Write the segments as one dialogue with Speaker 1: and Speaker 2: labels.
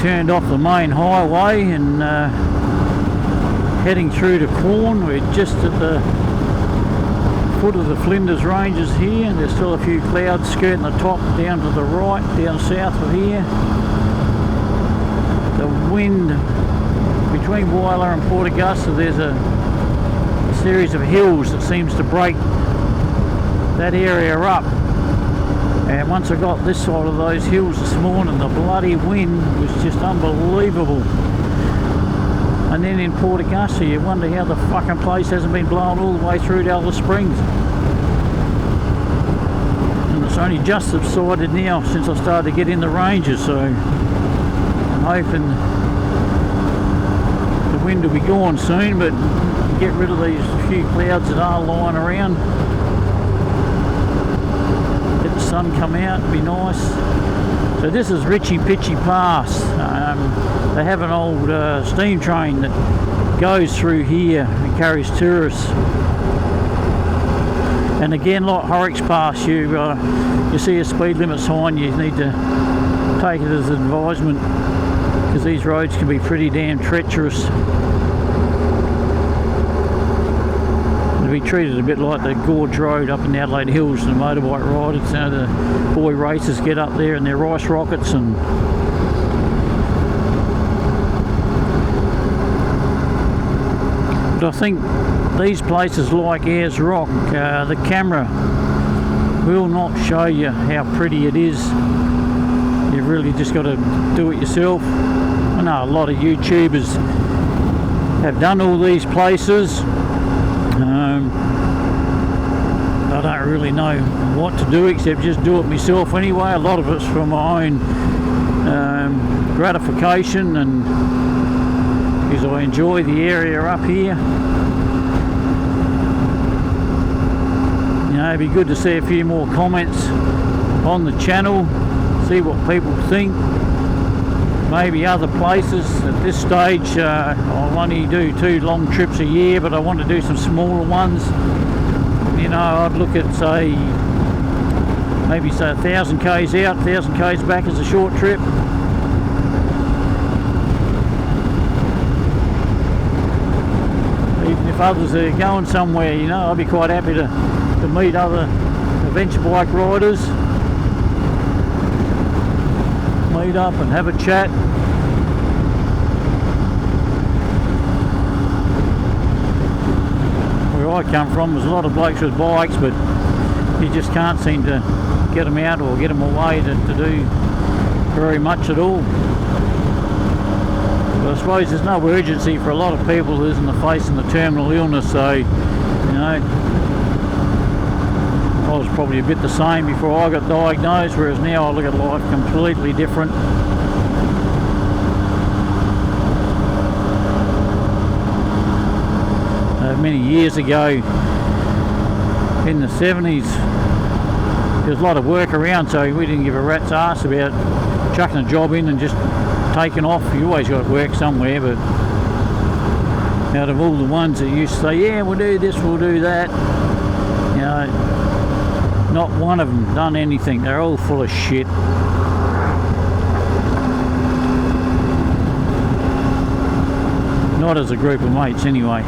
Speaker 1: turned off the main highway and heading through to Quorn. We're just at the foot of the Flinders Rangers here. There's still a few clouds skirting the top down to the right, down south of here. The wind between Wyler and Port Augusta, there's a series of hills that seems to break that area up. And once I got this side of those hills this morning, the bloody wind was just unbelievable. And then in Port Augusta, you wonder how the fucking place hasn't been blown all the way through to Alice Springs. And it's only just subsided now since I started to get in the ranges, so I'm hoping the wind will be gone soon, but get rid of these few clouds that are lying around. Let the sun come out, it'd be nice. So this is Ritchie Pitchie Pass. They have an old steam train that goes through here and carries tourists. And again, like Horrocks Pass, you see a speed limit sign, you need to take it as advisement, because these roads can be pretty damn treacherous. To be treated a bit like the Gorge Road up in the Adelaide Hills, the motorbike riders. You know, the boy racers get up there in their ice rockets, and but I think these places like Ayers Rock, the camera will not show you how pretty it is. You've really just got to do it yourself. I know a lot of YouTubers have done all these places. I don't really know what to do except just do it myself anyway. A lot of it's for my own gratification, and because I enjoy the area up here. You know, it'd be good to see a few more comments on the channel, see what people think. Maybe other places. At this stage, I'll only do 2 long trips a year, but I want to do some smaller ones. You know, I'd look at, say, maybe say 1,000 k's out, 1,000 k's back as a short trip. Even if others are going somewhere, you know, I'd be quite happy to meet other adventure bike riders. Meet up and have a chat. Where I come from, there's a lot of blokes with bikes, but you just can't seem to get them out or get them away to do very much at all. But I suppose there's no urgency for a lot of people who's in the face of the terminal illness, so you know, I was probably a bit the same before I got diagnosed, whereas now I look at life completely different. Many years ago, in the 70s, there was a lot of work around, so we didn't give a rat's ass about chucking a job in and just taking off. You always got work somewhere, but out of all the ones that used to say, yeah, we'll do this, we'll do that, you know, not one of them done anything. They're all full of shit. Not as a group of mates anyway.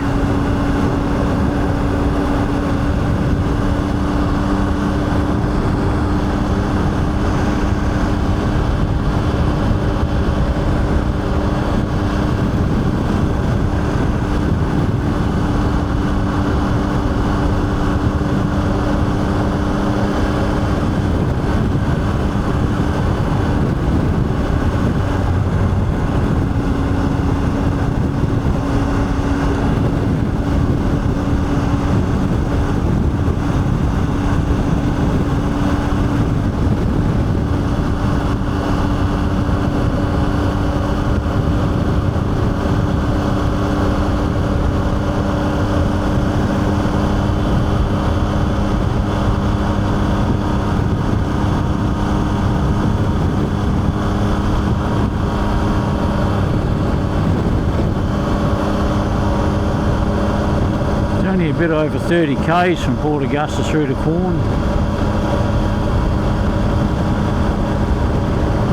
Speaker 1: Only a bit over 30 k's from Port Augusta through to Quorn.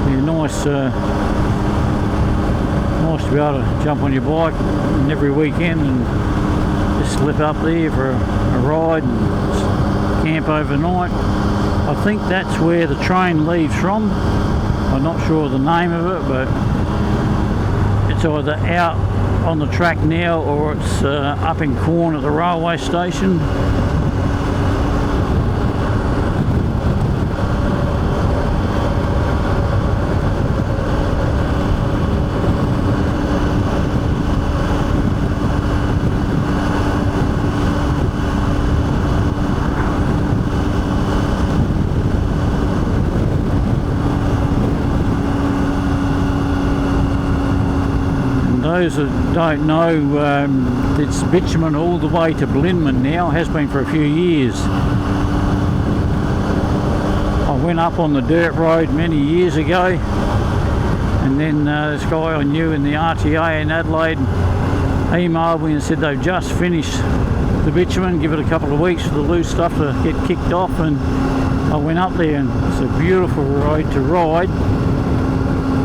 Speaker 1: Yeah, nice used to be able to jump on your bike and every weekend and just slip up there for a ride and camp overnight. I think that's where the train leaves from. I'm not sure the name of it, but it's either out on the track now or it's up in Quorn at the railway station. Those that don't know, it's bitumen all the way to Blinman now, has been for a few years. I went up on the dirt road many years ago, and then this guy I knew in the RTA in Adelaide emailed me and said they've just finished the bitumen, give it a couple of weeks for the loose stuff to get kicked off, and I went up there and it's a beautiful road to ride.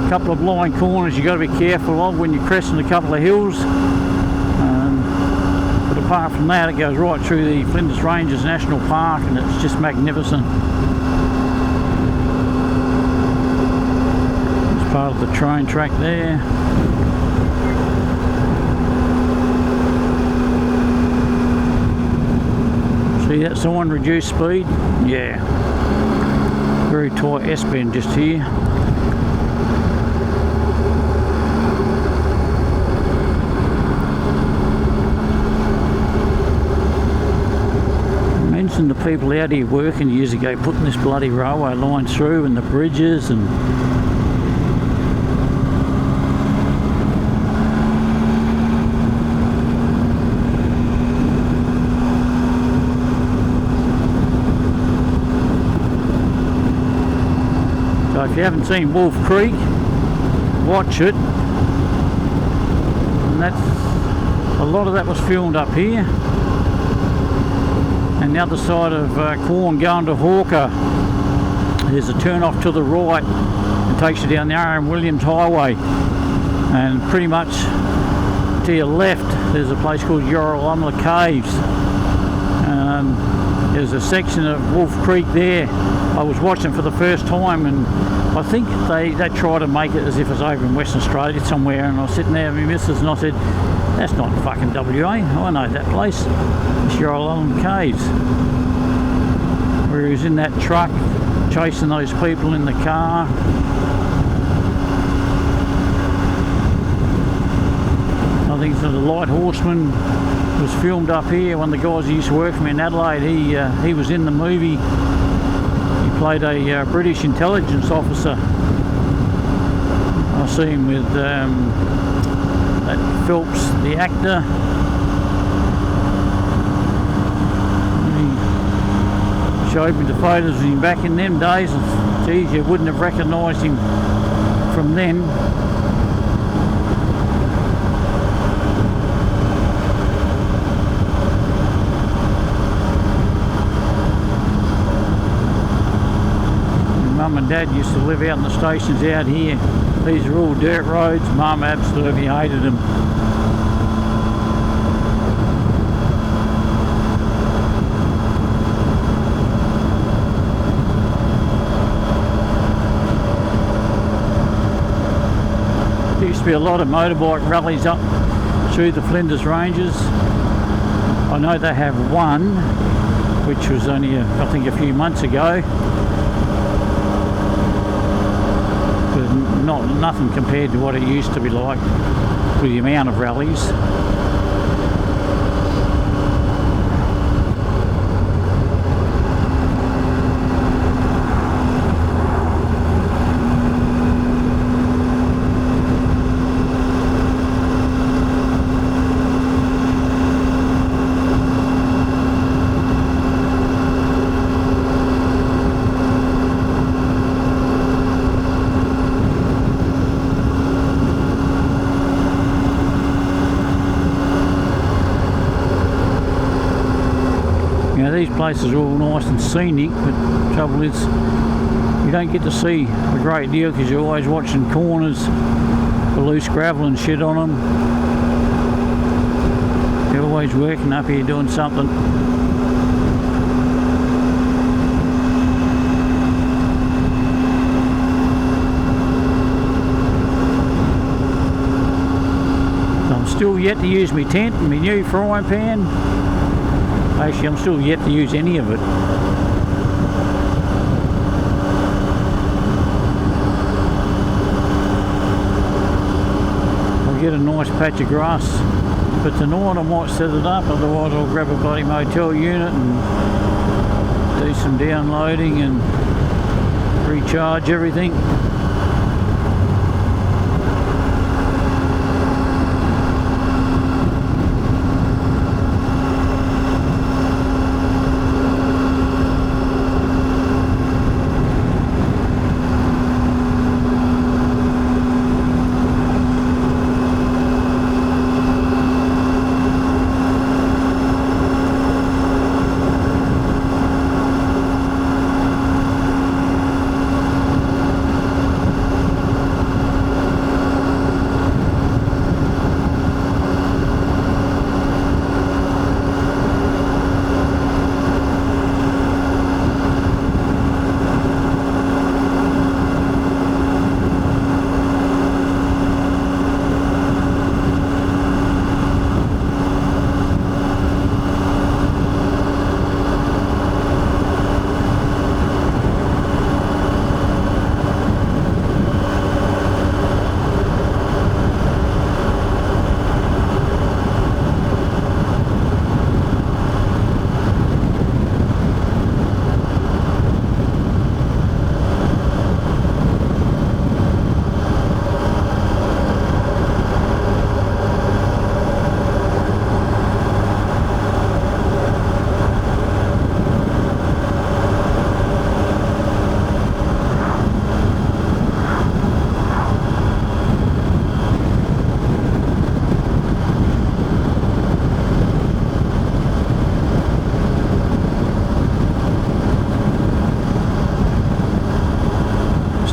Speaker 1: Couple of blind corners you got to be careful of when you're cresting a couple of hills, but apart from that it goes right through the Flinders Rangers National Park and it's just magnificent. It's part of the train track there. See that sign, reduce speed? Yeah, very tight S-bend just here. The people out here working years ago putting this bloody railway line through and the bridges and so if you haven't seen Wolf Creek, watch it. And that's a lot of that was filmed up here. And the other side of Quorn going to Hawker, there's a turn off to the right and takes you down the R.M. Williams Highway, and pretty much to your left there's a place called Yarralumla Caves. There's a section of Wolf Creek there I was watching for the first time, and I think they try to make it as if it's over in Western Australia somewhere, and I was sitting there with my missus and I said, that's not fucking WA, I know that place. It's Yarralumla Caves. Where he was in that truck chasing those people in the car. I think the Light Horseman was filmed up here. One of the guys who used to work for me in Adelaide, he was in the movie. He played a British intelligence officer. I see him with that Phelps, the actor. He showed me the photos of him back in them days. Geez, you wouldn't have recognised him from then. Mum and Dad used to live out in the stations out here. These are all dirt roads. Mum absolutely hated them. There used to be a lot of motorbike rallies up through the Flinders Rangers. I know they have one, which was only I think a few months ago. Nothing compared to what it used to be like with the amount of rallies. These places are all nice and scenic, but the trouble is you don't get to see a great deal because you're always watching corners the loose gravel and shit on them. They're always working up here doing something. I'm still yet to use my tent and my new frying pan. Actually, I'm still yet to use any of it. I'll get a nice patch of grass. If it's a night, I might set it up, otherwise I'll grab a bloody motel unit and do some downloading and recharge everything.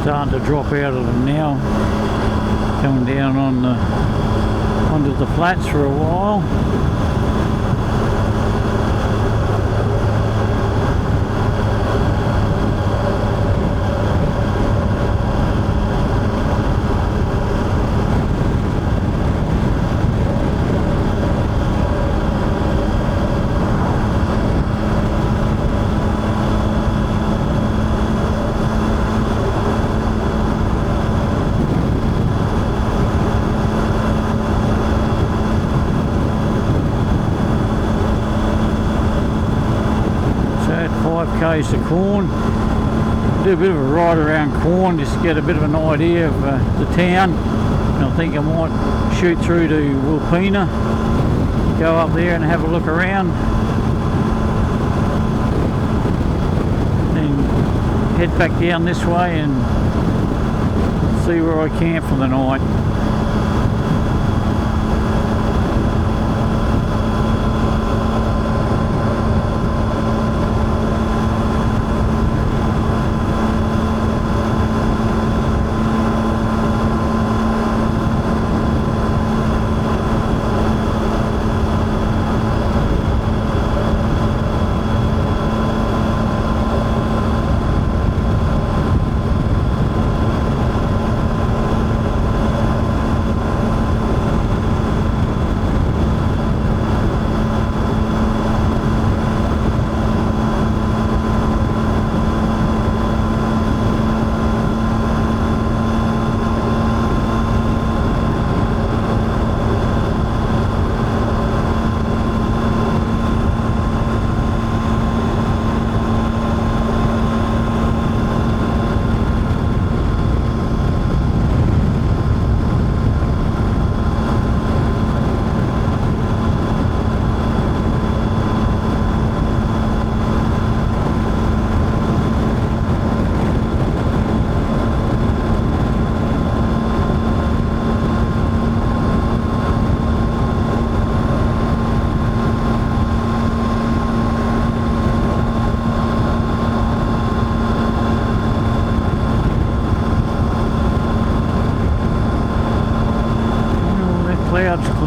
Speaker 1: Starting to drop out of them now, coming down on onto the flats for a while. K's to Quorn. Do a bit of a ride around Quorn just to get a bit of an idea of the town. And I think I might shoot through to Wilpena, go up there and have a look around, then head back down this way and see where I camp for the night.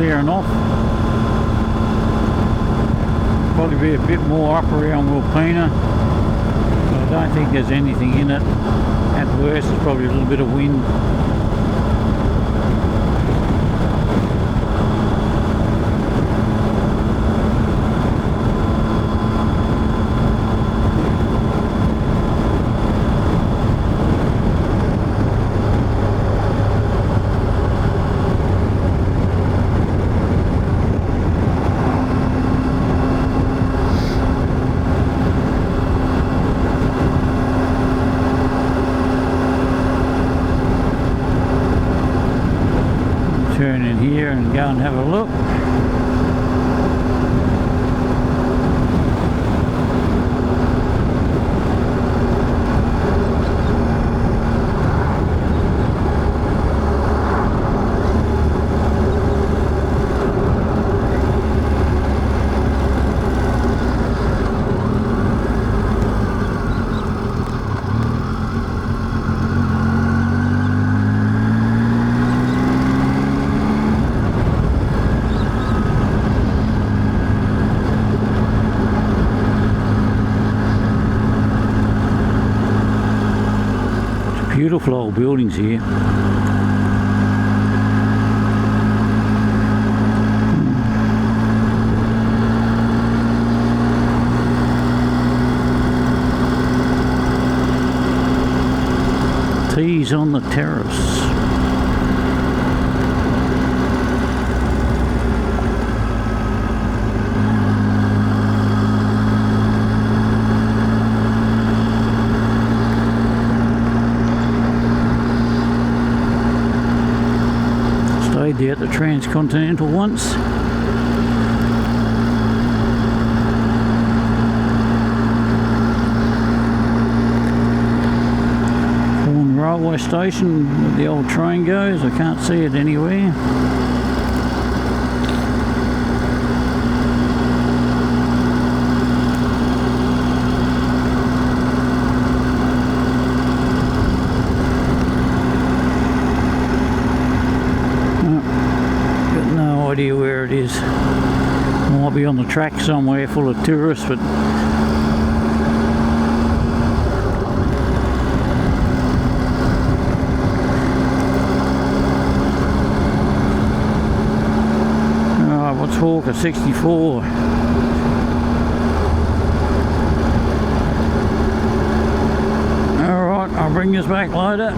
Speaker 1: clearing off. Probably be a bit more up around Wilpena. I don't think there's anything in it. At worst, there's probably a little bit of wind. Turn in here and go and have a look. Beautiful old buildings here. Teas on the terrace. At the Transcontinental once. Quorn railway station where the old train goes. I can't see it anywhere. Idea where it is. Might be on the track somewhere full of tourists, but alright, what's Hawker 64? Alright, I'll bring this back later.